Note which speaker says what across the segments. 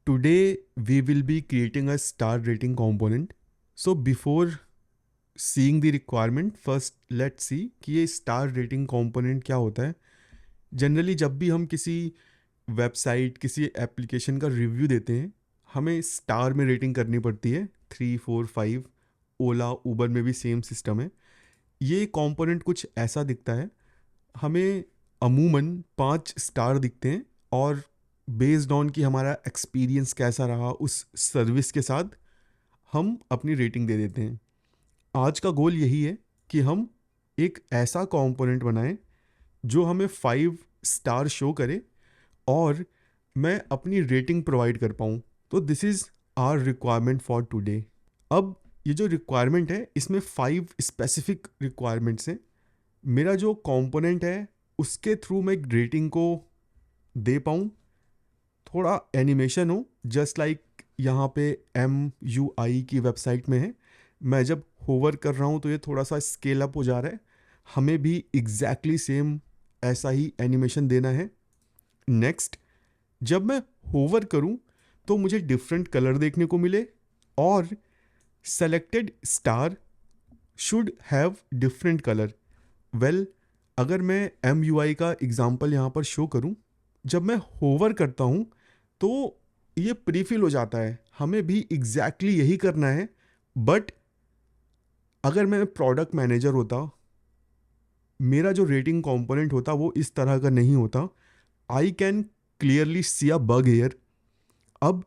Speaker 1: Today we will be creating a star rating component. So before seeing the requirement, first let's see कि ये star rating component क्या होता है. Generally जब भी हम किसी वेबसाइट किसी एप्लीकेशन का रिव्यू देते हैं, हमें स्टार में रेटिंग करनी पड़ती है. 3, 4, 5. ओला उबर में भी सेम सिस्टम है. ये कंपोनेंट कुछ ऐसा दिखता है. हमें अमूमन 5 स्टार दिखते हैं और बेस्ड ऑन कि हमारा एक्सपीरियंस कैसा रहा उस सर्विस के साथ हम अपनी रेटिंग दे देते हैं. आज का गोल यही है कि हम एक ऐसा कंपोनेंट बनाएं जो हमें 5 स्टार शो करे और मैं अपनी रेटिंग प्रोवाइड कर पाऊँ. तो this is our requirement for today. अब ये जो रिक्वायरमेंट है इसमें 5 स्पेसिफिक रिक्वायरमेंट्स हैं. मेरा जो कंपोनेंट है उसके थ्रू मैं एक रेटिंग को दे पाऊँ, थोड़ा एनिमेशन हो, जस्ट लाइक यहाँ पे MUI की वेबसाइट में है. मैं जब होवर कर रहा हूँ तो ये थोड़ा सा स्केल अप हो जा रहा है. हमें भी एग्जैक्टली सेम ऐसा ही एनिमेशन देना है. नेक्स्ट, जब मैं होवर करूँ तो मुझे डिफरेंट कलर देखने को मिले और selected star should have different colour. Well, अगर मैं MUI का एग्जांपल यहाँ पर शो करूँ, जब मैं होवर करता हूँ तो ये प्रीफिल हो जाता है. हमें भी एग्जैक्टली यही करना है. बट अगर मैं प्रोडक्ट मैनेजर होता, मेरा जो रेटिंग कंपोनेंट होता वो इस तरह का नहीं होता. I can clearly see a bug here. अब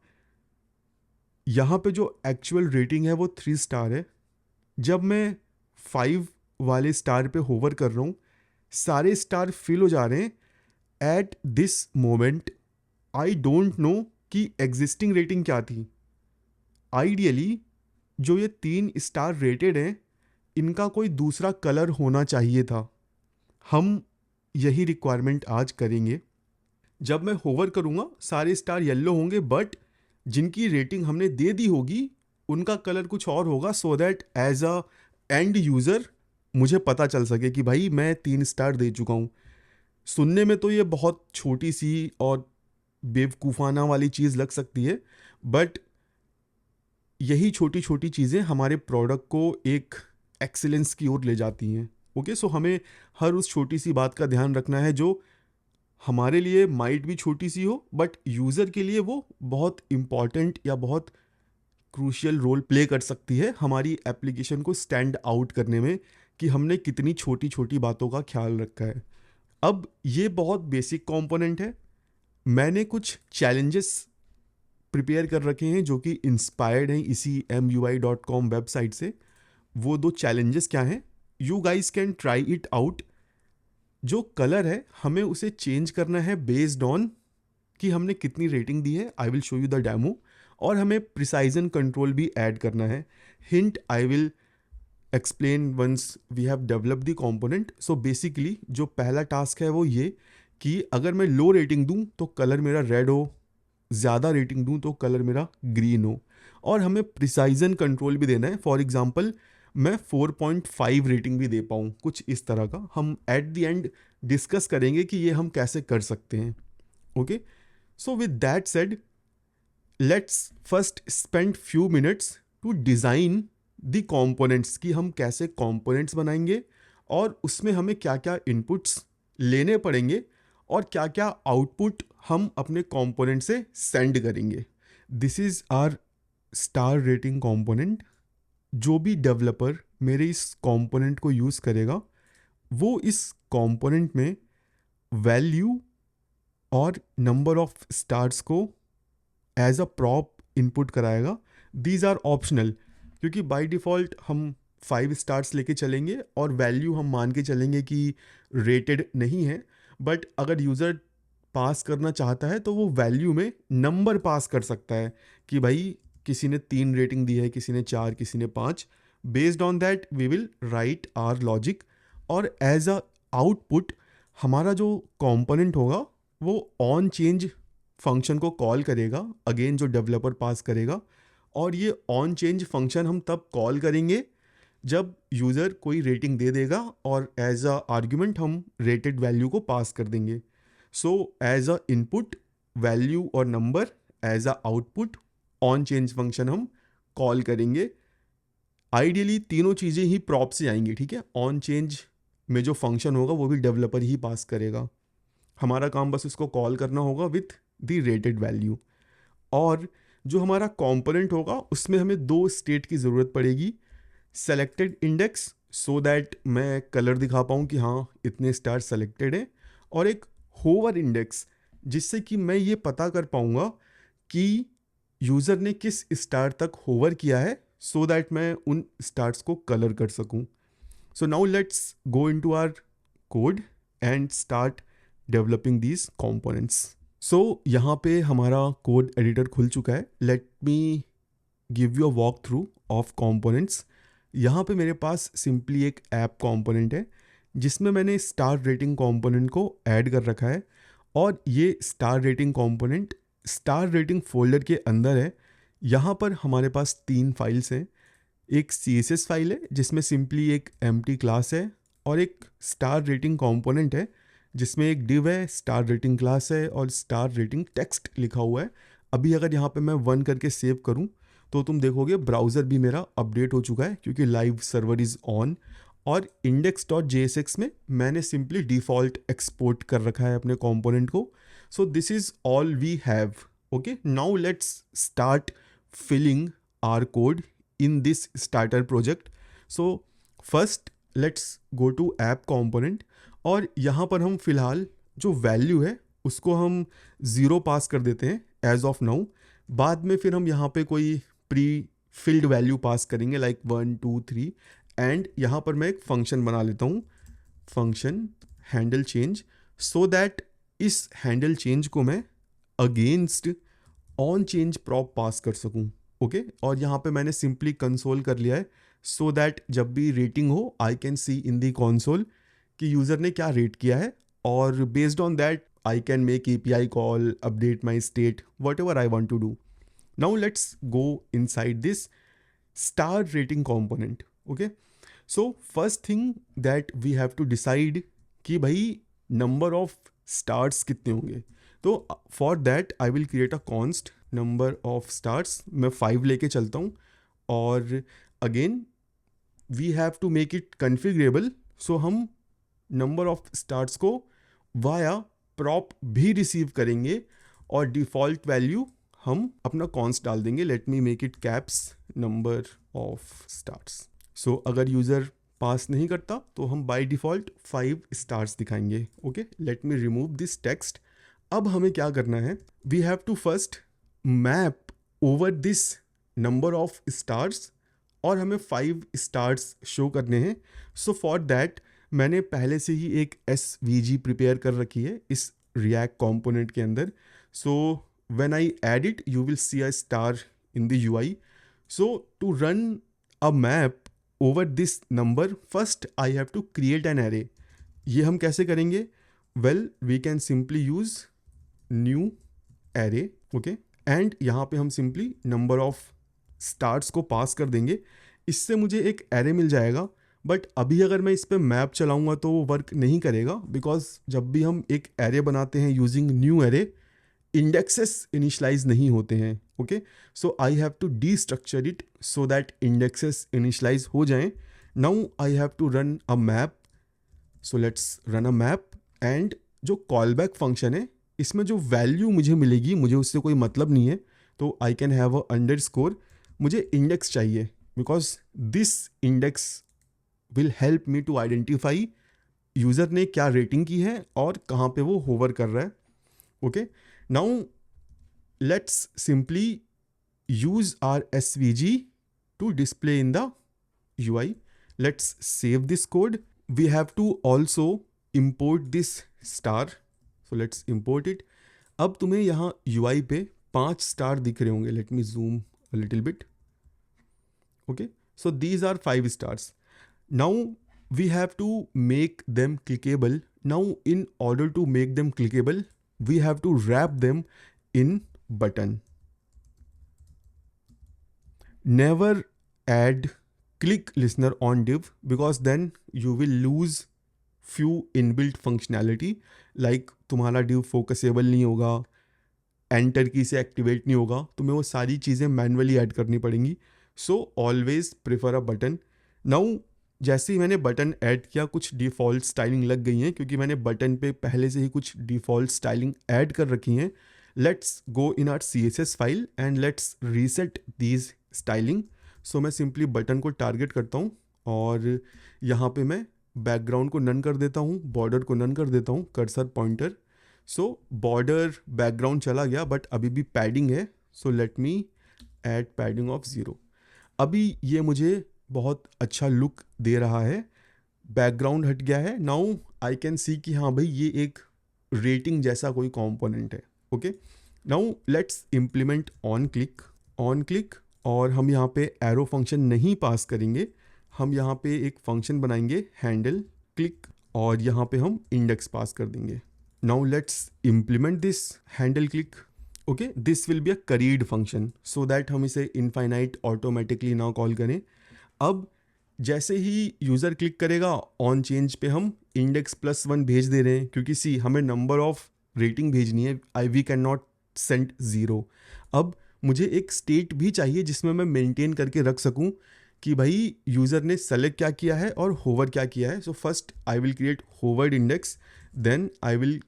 Speaker 1: यहाँ पे जो एक्चुअल रेटिंग है वो 3 स्टार है. जब मैं 5 वाले स्टार पे होवर कर रहा हूँ, सारे स्टार फिल हो जा रहे हैं. Eight this moment I don't know कि एग्जिस्टिंग रेटिंग क्या थी. आइडियली जो ये 3 स्टार रेटेड हैं इनका कोई दूसरा कलर होना चाहिए था. हम यही रिक्वायरमेंट आज करेंगे. जब मैं होवर करूँगा सारे स्टार येलो होंगे, बट जिनकी रेटिंग हमने दे दी होगी उनका कलर कुछ और होगा, so that as a end user मुझे पता चल सके कि भाई मैं 3 स्टार दे चुका हूँ. सुनने में तो ये बहुत छोटी सी और बेवकूफ़ाना वाली चीज़ लग सकती है, बट यही छोटी छोटी चीज़ें हमारे प्रोडक्ट को एक एक्सीलेंस की ओर ले जाती हैं. ओके, सो हमें हर उस छोटी सी बात का ध्यान रखना है जो हमारे लिए माइट भी छोटी सी हो, बट यूज़र के लिए वो बहुत इम्पॉर्टेंट या बहुत क्रूशियल रोल प्ले कर सकती है हमारी एप्लीकेशन को स्टैंड आउट करने में, कि हमने कितनी छोटी छोटी बातों का ख्याल रखा है. अब ये बहुत बेसिक कंपोनेंट है. मैंने कुछ चैलेंजेस प्रिपेयर कर रखे हैं जो कि इंस्पायर्ड हैं इसी MUI.com वेबसाइट से. वो 2 चैलेंजेस क्या हैं, you guys can try it out. जो कलर है हमें उसे चेंज करना है बेस्ड ऑन कि हमने कितनी रेटिंग दी है. I will show you the demo. और हमें प्रिसाइजन कंट्रोल भी ऐड करना है. Hint I will explain once we have develop the component. So basically जो पहला टास्क है वो ये कि अगर मैं लो रेटिंग दूं तो कलर मेरा रेड हो, ज़्यादा रेटिंग दूं तो कलर मेरा ग्रीन हो. और हमें प्रिसाइजन कंट्रोल भी देना है. फॉर एग्जांपल मैं 4.5 रेटिंग भी दे पाऊँ, कुछ इस तरह का. हम एट द एंड डिस्कस करेंगे कि ये हम कैसे कर सकते हैं. Okay, so with that said, let's first spend few minutes to design the components, कि हम कैसे कंपोनेंट्स बनाएंगे और उसमें हमें क्या क्या इनपुट्स लेने पड़ेंगे और क्या क्या आउटपुट हम अपने कंपोनेंट से सेंड करेंगे. This is our star rating component. जो भी डेवलपर मेरे इस कंपोनेंट को यूज़ करेगा वो इस कंपोनेंट में वैल्यू और नंबर ऑफ स्टार्स को एज अ प्रॉप इनपुट कराएगा. दीज आर ऑप्शनल, क्योंकि बाय डिफ़ॉल्ट हम 5 स्टार्स लेके चलेंगे और वैल्यू हम मान के चलेंगे कि रेटेड नहीं है. बट अगर यूज़र पास करना चाहता है तो वो वैल्यू में नंबर पास कर सकता है कि भाई किसी ने 3 रेटिंग दी है, किसी ने 4, किसी ने 5. Based on that we will write our logic. और एज अ आउटपुट हमारा जो कंपोनेंट होगा वो ऑन चेंज फंक्शन को कॉल करेगा, अगेन जो डेवलपर पास करेगा. और ये ऑन चेंज फंक्शन हम तब कॉल करेंगे जब यूज़र कोई रेटिंग दे देगा और एज अ आर्ग्यूमेंट हम रेटेड वैल्यू को पास कर देंगे. So as a input value और number, as a output on change function हम कॉल करेंगे। आइडियली तीनों चीज़ें ही प्रॉप से आएंगी, ठीक है। ऑन चेंज में जो फंक्शन होगा वो भी डेवलपर ही पास करेगा, हमारा काम बस उसको कॉल करना होगा विथ द रेटेड वैल्यू। और जो हमारा कंपोनेंट होगा उसमें हमें दो स्टेट की ज़रूरत पड़ेगी, सेलेक्टेड इंडेक्स सो दैट मैं कलर दिखा पाऊँ कि हाँ इतने स्टार सेलेक्टेड हैं, और एक होवर इंडेक्स जिससे कि मैं ये पता कर पाऊँगा कि यूज़र ने किस स्टार तक होवर किया है, सो दैट मैं उन स्टार्स को कलर कर सकूँ। So now let's go into our code and start developing these components. सो यहाँ पे हमारा कोड एडिटर खुल चुका है। Let me give you a walk through of components. यहाँ पे मेरे पास सिंपली एक ऐप कंपोनेंट है जिसमें मैंने स्टार रेटिंग कंपोनेंट को ऐड कर रखा है, और ये star rating component star rating folder के अंदर है। यहाँ पर हमारे पास तीन फाइल्स हैं, एक CSS फाइल है जिसमें सिंपली एक एम्प्टी क्लास है, और एक स्टार रेटिंग कंपोनेंट है जिसमें एक डिव है, स्टार रेटिंग क्लास है, और स्टार रेटिंग टेक्स्ट लिखा हुआ है। अभी अगर यहाँ पे मैं 1 करके सेव करूँ तो तुम देखोगे ब्राउज़र भी मेरा अपडेट हो चुका है क्योंकि लाइव सर्वर इज़ ऑन। और index.jsx में मैंने सिंपली डिफ़ॉल्ट एक्सपोर्ट कर रखा है अपने कंपोनेंट को। So this is all we have. Okay, now let's start filling our code in this starter project. So first let's go to app component, और यहाँ पर हम फिलहाल जो वैल्यू है उसको हम 0 पास कर देते हैं एज ऑफ नाउ। बाद में फिर हम यहाँ पे कोई प्री फिल्ड वैल्यू पास करेंगे लाइक 1 2 3, एंड यहाँ पर मैं एक फंक्शन बना लेता हूँ, function handle change, so that इस हैंडल चेंज को मैं अगेंस्ट ऑन चेंज प्रॉप पास कर सकूँ। ओके, और यहाँ पे मैंने सिंपली कंसोल कर लिया है सो दैट जब भी रेटिंग हो I can see in the console कि यूज़र ने क्या रेट किया है, और based on that I can make API call, update my state, whatever I want to do. Now let's go inside this star rating component. Okay, so first thing that we have to decide कि भाई number of stars कितने होंगे। तो for that I will create a const number of stars, मैं 5 लेके चलता हूँ, और again we have to make it configurable. So हम नंबर ऑफ स्टार्स को वाया प्रॉप भी रिसीव करेंगे, और डिफ़ॉल्ट वैल्यू हम अपना कॉन्स्ट डाल देंगे। Let me make it caps number of stars. So अगर यूज़र पास नहीं करता तो हम बाय डिफ़ॉल्ट 5 स्टार्स दिखाएंगे। Okay, let me remove this text. अब हमें क्या करना है, we have to first map over this number of stars, और हमें 5 स्टार्स शो करने हैं। सो फॉर दैट मैंने पहले से ही एक SVG प्रिपेयर कर रखी है इस रिएक्ट कंपोनेंट के अंदर। So when I add it you will see a star in the UI। So to run a map over this number first I have to create an array. ये हम कैसे करेंगे, well we can simply use new array. Okay, and यहाँ पे हम simply number of stars को pass कर देंगे, इससे मुझे एक एरे मिल जाएगा। बट अभी अगर मैं इस पर मैप चलाऊंगा तो वो वर्क नहीं करेगा, बिकॉज जब भी हम एक एरे बनाते हैं using new array, indexes initialize नहीं होते हैं। Okay, so I have to destructure it so that indexes initialize हो जाएं। Now I have to run a map. So let's run a map, and जो कॉलबैक फंक्शन है इसमें जो value मुझे मिलेगी, मुझे उससे कोई मतलब नहीं है, तो I can have a underscore. मुझे इंडेक्स चाहिए because this index will help me to identify user ने क्या रेटिंग की है और कहाँ पे वो होवर कर रहा है। Okay, now let's simply use our SVG to display in the UI. Let's save this code. We have to also import this star. So let's import it. अब तुम्हें यहाँ UI पे 5 स्टार दिख रहे होंगे. Let me zoom a little bit. Okay, so these are 5 stars. Now we have to make them clickable. Now in order to make them clickable, we have to wrap them in button. Never add click listener on div because then you will lose few inbuilt functionality, like तुम्हारा div focusable नहीं होगा, enter की से activate नहीं होगा, तो मैं वो सारी चीज़ें मैन्युअली ऐड करनी पड़ेंगी. So always prefer a button. Now जैसे ही मैंने बटन ऐड किया, कुछ डिफ़ॉल्ट स्टाइलिंग लग गई हैं क्योंकि मैंने बटन पे पहले से ही कुछ डिफ़ॉल्ट स्टाइलिंग ऐड कर रखी हैं. Let's go in our CSS file and let's reset these styling. So मैं सिंपली बटन को टारगेट करता हूँ और यहाँ पे मैं बैकग्राउंड को नन कर देता हूँ, बॉर्डर को नन कर देता हूँ, कर्सर पॉइंटर. सो बॉर्डर बैकग्राउंड चला गया बट अभी भी पैडिंग है. So let me add padding of 0. अभी ये मुझे बहुत अच्छा लुक दे रहा है. बैकग्राउंड हट गया है. नाउ आई कैन सी कि हाँ भाई ये एक रेटिंग जैसा कोई कंपोनेंट है. Okay, now let's implement on click. और हम यहाँ पे एरो फंक्शन नहीं पास करेंगे, हम यहाँ पे एक फंक्शन बनाएंगे हैंडल क्लिक और यहाँ पे हम इंडेक्स पास कर देंगे. Now let's implement this handle click. Okay, this will be a curried function so that हम इसे इनफाइनाइट ऑटोमेटिकली ना कॉल करें. अब जैसे ही यूज़र क्लिक करेगा ऑन चेंज पे हम इंडेक्स +1 भेज दे रहे हैं क्योंकि सी हमें नंबर ऑफ रेटिंग भेजनी है. We can not send 0. अब मुझे एक स्टेट भी चाहिए जिसमें मैं मेंटेन करके रख सकूं कि भाई यूज़र ने सेलेक्ट क्या किया है और होवर क्या किया है. So first I will create hovered index, then I will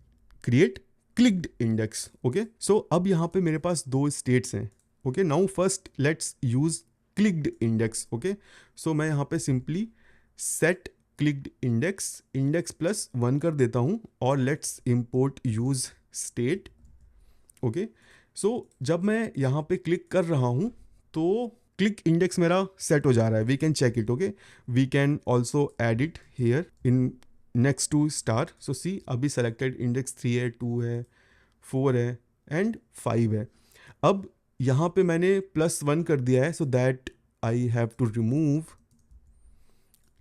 Speaker 1: create clicked index. Okay, so अब यहाँ पे मेरे पास 2 स्टेट्स हैं. Okay, now first let's use clicked index. Okay, so मैं यहाँ पे सिंपली सेट क्लिक्ड इंडेक्स +1 कर देता हूँ और let's import use state. Okay, so जब मैं यहाँ पे क्लिक कर रहा हूँ तो क्लिक इंडेक्स मेरा सेट हो जा रहा है. We can check it. Okay, we can also add it here in next to star. So see अभी सेलेक्टेड इंडेक्स 3 है, 2 है, 4 है एंड 5 है. अब यहाँ पे मैंने +1 कर दिया है. So that I have to remove,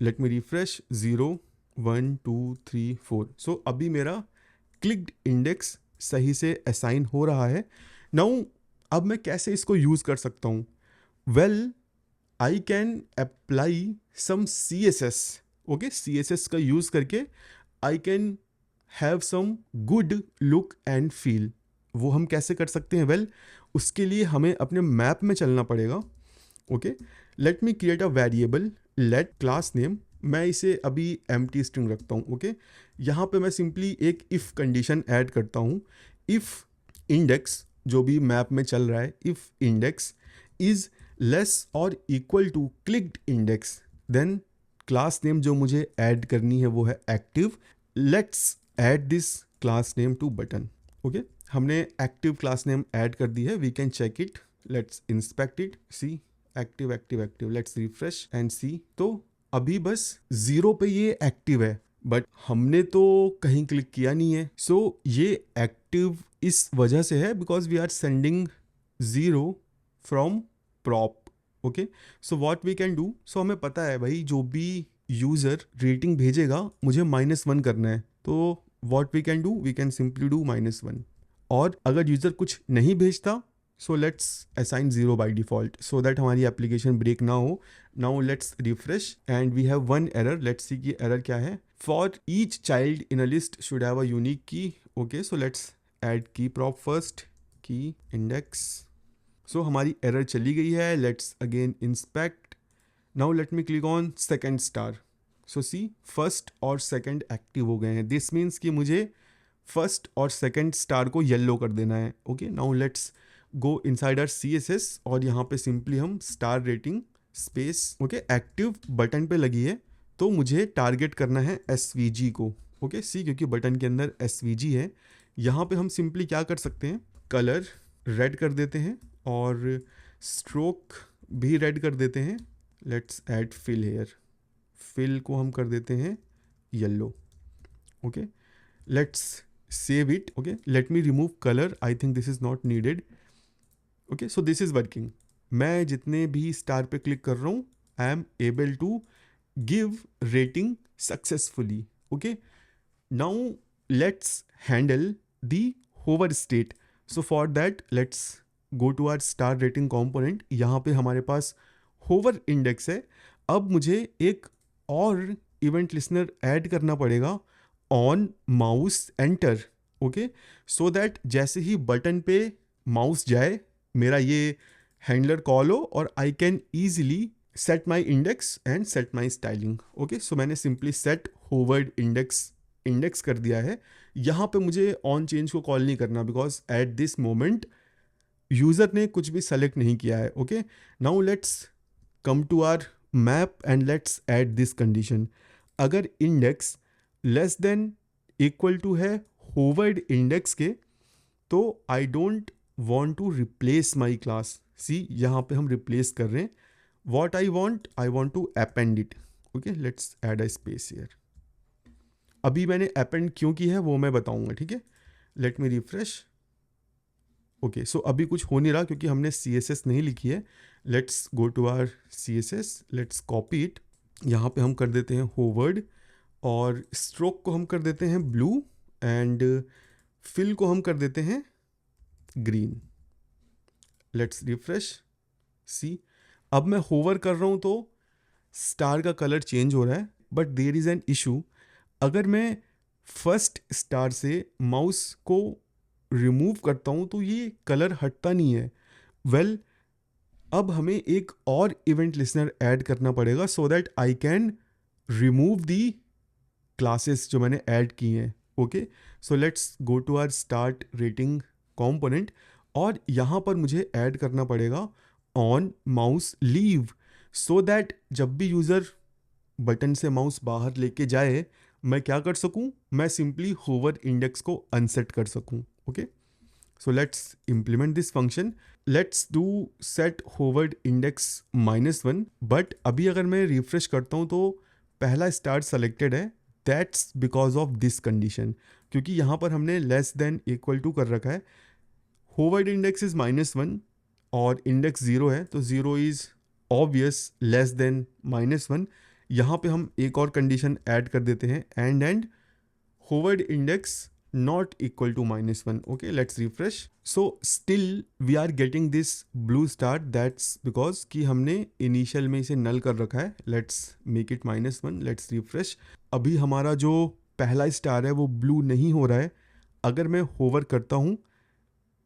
Speaker 1: let me refresh, 0 1 2 3 4. सो अभी मेरा क्लिक्ड इंडेक्स सही से असाइन हो रहा है. नाउ अब मैं कैसे इसको यूज़ कर सकता हूँ? Well, I can apply some CSS. Okay, CSS का यूज़ करके I can have some good look and feel. वो हम कैसे कर सकते हैं? वेल, उसके लिए हमें अपने मैप में चलना पड़ेगा. Okay, let me create a variable, let class name, मैं इसे अभी एम्प्टी स्ट्रिंग रखता हूँ. ओके, यहाँ पे मैं सिंपली एक इफ़ कंडीशन ऐड करता हूँ. इफ़ इंडेक्स जो भी मैप में चल रहा है, इफ़ इंडेक्स इज़ लेस और equal to clicked index, then class name जो मुझे ऐड करनी है वो है active. Let's add this class name to button. Okay, हमने एक्टिव क्लास नेम ऐड कर दी है. We can check it, let's inspect it. See active active active, let's refresh and see. तो अभी बस 0 पे ये एक्टिव है बट हमने तो कहीं क्लिक किया नहीं है. सो ये एक्टिव इस वजह से है because we are sending 0 from prop. Okay, so what we can do, so हमें पता है भाई जो भी यूज़र रेटिंग भेजेगा मुझे -1 करना है. तो what we can do, we can simply do -1. और अगर यूज़र कुछ नहीं भेजता, so let's assign 0 by default so that हमारी एप्लीकेशन ब्रेक ना हो. Now let's refresh and we have 1 error. Let's see कि एरर क्या है. For each child in a list should have a unique key. Okay, so let's add key prop first, key index. सो हमारी error चली गई है. Let's again inspect. Now let me click on second star. So see first और second active हो गए हैं. This means कि मुझे फर्स्ट और सेकेंड स्टार को येलो कर देना है. Okay, now let's go inside our CSS और यहाँ पे सिंपली हम star rating space. Okay, active button पे लगी है तो मुझे टारगेट करना है SVG को. ओके, सी क्योंकि बटन के अंदर SVG है. यहाँ पे हम सिंपली क्या कर सकते हैं, कलर रेड कर देते हैं और स्ट्रोक भी रेड कर देते हैं. Let's add fill here, fill को हम कर देते हैं yellow. Okay, let's save it. Okay, let me remove colour, I think this is not needed. Okay, so this is working. मैं जितने भी स्टार पे क्लिक कर रहा हूँ I am able to give rating successfully. Okay, now let's handle the hover state. So for that let's go to our star rating component. यहाँ पे हमारे पास होवर इंडेक्स है. अब मुझे एक और इवेंट लिसनर ऐड करना पड़ेगा on mouse enter. Okay, so that जैसे ही बटन पे माउस जाए, मेरा ये हैंडलर कॉल हो और I can easily set my index and set my styling. Okay, so मैंने सिंपली सेट होवर्ड इंडेक्स कर दिया है। यहाँ पे मुझे ऑन चेंज को कॉल नहीं करना because at this moment user ने कुछ भी सेलेक्ट नहीं किया है। Okay, now let's come to our map and let's add this condition. अगर index less than equal to है होवर्ड इंडेक्स के, तो I don't want to replace my class. See, यहाँ पे हम रिप्लेस कर रहे हैं। What I want to append it. Okay, let's add a space here. अभी मैंने अपेंड क्यों की है वो मैं बताऊंगा, ठीक है। Let me refresh. ओके, सो अभी कुछ हो नहीं रहा क्योंकि हमने CSS नहीं लिखी है। Let's go to our CSS, let's copy it. यहाँ पे हम कर देते हैं होवर्ड और स्ट्रोक को हम कर देते हैं ब्लू एंड फिल को हम कर देते हैं ग्रीन। Let's refresh. सी, अब मैं होवर कर रहा हूँ तो स्टार का कलर चेंज हो रहा है, but there is an issue. अगर मैं फर्स्ट स्टार से माउस को रिमूव करता हूँ तो ये कलर हटता नहीं है। वेल, अब हमें एक और इवेंट लिसनर ऐड करना पड़ेगा so that I can remove the classes जो मैंने ऐड की हैं। Okay, so let's go to our start rating component और यहाँ पर मुझे ऐड करना पड़ेगा on mouse leave, so that जब भी यूज़र बटन से माउस बाहर लेके जाए मैं क्या कर सकूं, मैं सिंपली होवर इंडेक्स को अनसेट कर सकूं। Okay, so let's implement this function. Let's do set hovered index -1, but अभी अगर मैं रिफ्रेश करता हूँ तो पहला स्टार सेलेक्टेड है। That's because of this condition, क्योंकि यहाँ पर हमने लेस देन इक्वल टू कर रखा है। होवर्ड इंडेक्स इज -1 और इंडेक्स 0 है, तो 0 इज ऑब्वियस लेस देन -1। यहाँ पे हम एक और कंडीशन ऐड कर देते हैं, and hovered index not equal to -1. Okay, let's refresh. So still we are getting this blue star. That's because कि हमने initial में इसे null कर रखा है. Let's make it -1. Let's refresh. अभी हमारा जो पहला स्टार है वो ब्लू नहीं हो रहा है। अगर मैं होवर करता हूँ,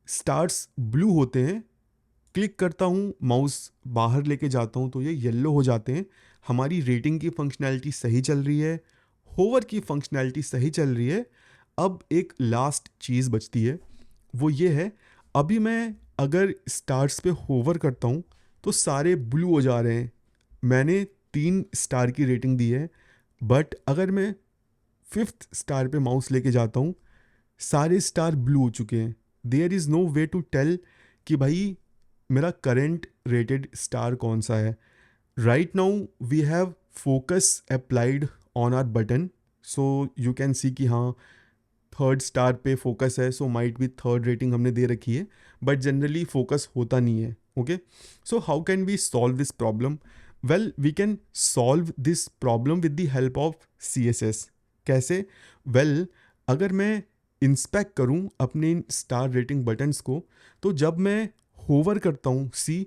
Speaker 1: स्टार्स ब्लू होते हैं, क्लिक करता हूँ, माउस बाहर लेके जाता हूँ तो ये येलो हो जाते हैं। हमारी रेटिंग की फंक्शनैलिटी सही चल रही है, होवर की फंक्शनैलिटी सही चल रही है। अब एक लास्ट चीज़ बचती है, वो ये है, अभी मैं अगर स्टार्स पे होवर करता हूँ तो सारे ब्लू हो जा रहे हैं। मैंने 3 स्टार की रेटिंग दी है, बट अगर मैं 5th स्टार पे माउस लेके जाता हूँ सारे स्टार ब्लू हो चुके हैं। There is no way to tell कि भाई मेरा करेंट रेटेड स्टार कौन सा है। Right now we have focus applied on our button, so you can see कि हाँ 3rd स्टार पे फोकस है, so might be 3rd rating हमने दे रखी है, बट जनरली फोकस होता नहीं है। Okay, so how can we solve this problem? Well, we can solve this problem with the help of CSS। कैसे? वेल, अगर मैं इंस्पेक्ट करूं अपने स्टार रेटिंग बटन्स को, तो जब मैं होवर करता हूं सी,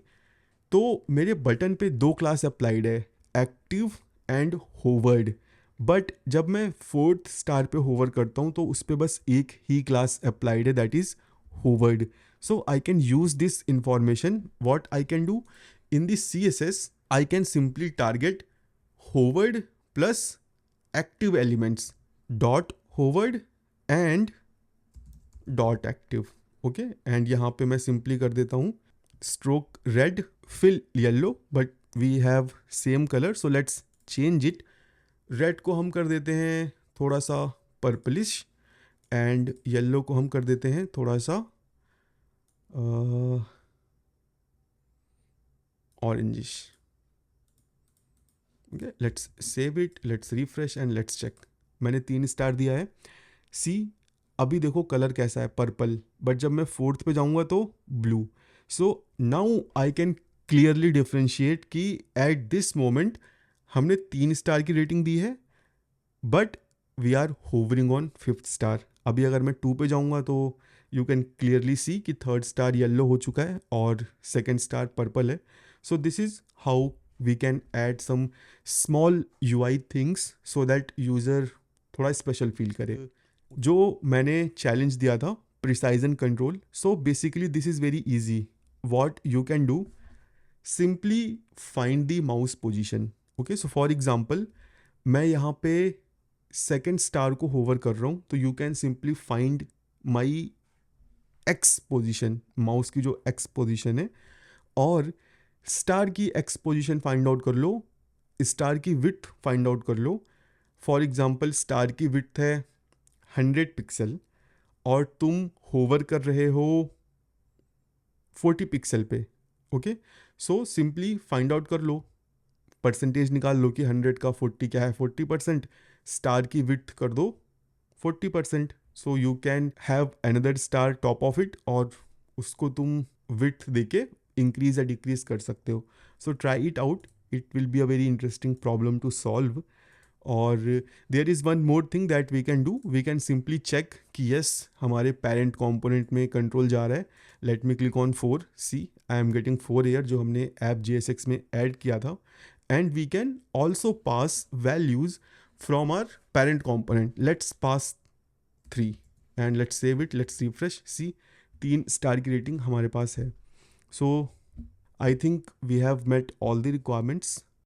Speaker 1: तो मेरे बटन पे 2 क्लास अप्लाइड है, एक्टिव एंड होवर्ड। बट जब मैं 4th स्टार पे होवर करता हूँ तो उस पर बस एक ही क्लास अप्लाइड है, that is hovered. So I can use this information. What I can do in this CSS, I can simply target hovered plus active elements dot hovered and dot active. Okay, and यहाँ पे मैं simply कर देता हूँ stroke red, fill yellow, but we have same colour, so let's change it. Red को हम कर देते हैं थोड़ा सा पर्पलिश एंड येलो को हम कर देते हैं थोड़ा सा orangish. Okay, let's save it, let's refresh and let's check. मैंने 3 स्टार दिया है। सी, अभी देखो कलर कैसा है, पर्पल, बट जब मैं 4th पे जाऊंगा तो blue. So now I can clearly differentiate कि एट दिस मोमेंट हमने 3 स्टार की रेटिंग दी है, but we are hovering on 5th star. अभी अगर मैं 2 पे जाऊंगा तो यू कैन क्लियरली सी कि 3rd स्टार येलो हो चुका है और 2nd स्टार पर्पल है। So this is how we can add some small UI things so that user थोड़ा स्पेशल फील करे। जो मैंने चैलेंज दिया था precision control. So basically this is very easy. What you can do, simply find the mouse position. Okay, so for example मैं यहाँ पे second star को होवर कर रहा हूँ, तो you can simply find my x position, mouse की जो एक्स पोजिशन है, और स्टार की एक्स पोजिशन फाइंड आउट कर लो, स्टार की विड्थ फाइंड आउट कर लो. फॉर एग्जांपल स्टार की विड्थ है 100 पिक्सल और तुम होवर कर रहे हो 40 पिक्सल पे. Okay, so simply find out कर लो, परसेंटेज निकाल लो कि 100 का 40 क्या है, 40%. स्टार की विड्थ कर दो 40%, सो you can have another star top of it, और उसको तुम विड्थ देके इंक्रीज या डिक्रीज कर सकते हो. So try it out, it will be a very interesting problem to solve. और there is one more thing that we can do, we can simply check कि यस हमारे पेरेंट कंपोनेंट में control जा रहा है. Let me click on 4, see I am getting 4 here जो हमने app JSX में ऐड किया था. And we can also pass values from our parent component. Let's pass 3 and let's save it. Let's refresh. See, 3 star की rating हमारे पास है. So I think we have met all the requirements.